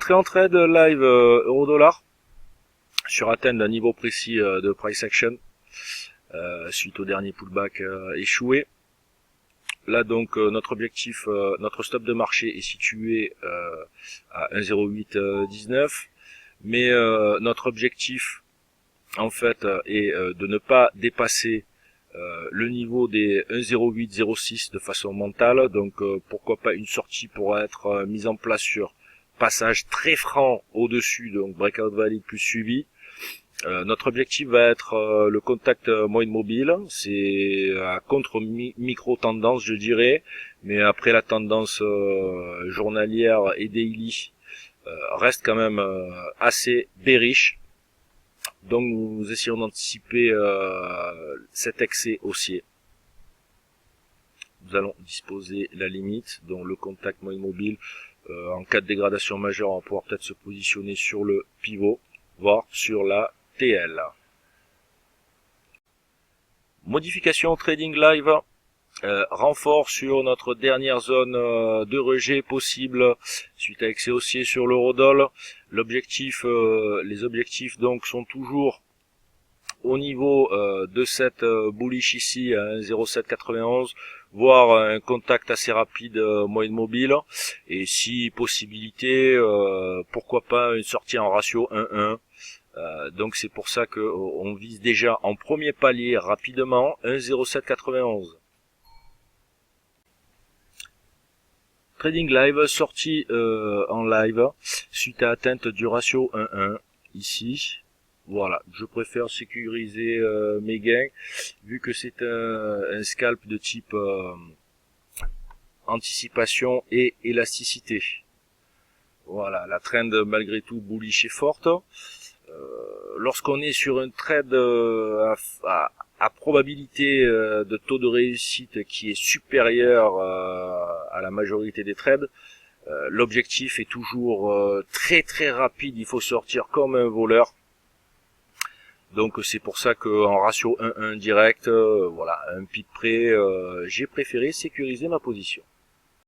Entrée en trade live euro-dollar sur atteinte d'un niveau précis de price action suite au dernier pullback échoué. Là donc notre objectif, notre stop de marché est situé à 1,0819, mais notre objectif en fait est de ne pas dépasser le niveau des 1,0806 de façon mentale. Donc pourquoi pas une sortie pourra être mise en place sur passage très franc au-dessus, donc breakout valide plus suivi. Notre objectif va être le contact moyenne mobile, c'est à contre micro tendance je dirais, mais après la tendance journalière et daily reste quand même assez bearish, donc nous essayons d'anticiper cet excès haussier. Nous allons disposer la limite, donc le contact moyenne mobile. En cas de dégradation majeure, on va pouvoir peut-être se positionner sur le pivot, voire sur la TL. Modification trading live, renfort sur notre dernière zone de rejet possible suite à excès haussier sur l'eurodoll. L'objectif, les objectifs donc sont toujours au niveau de cette bullish ici à 1,0791, voire un contact assez rapide moyenne mobile, et si possibilité pourquoi pas une sortie en ratio 1-1. Donc c'est pour ça que on vise déjà en premier palier rapidement 1,0791. Trading live, sortie en live suite à atteinte du ratio 1-1 ici. Voilà, je préfère sécuriser mes gains vu que c'est un scalp de type anticipation et élasticité. Voilà, la trend malgré tout bullish est forte. Lorsqu'on est sur un trade à probabilité de taux de réussite qui est supérieur à la majorité des trades, l'objectif est toujours très très rapide, il faut sortir comme un voleur. Donc c'est pour ça qu'en ratio 1-1 direct, voilà, un pic près, j'ai préféré sécuriser ma position.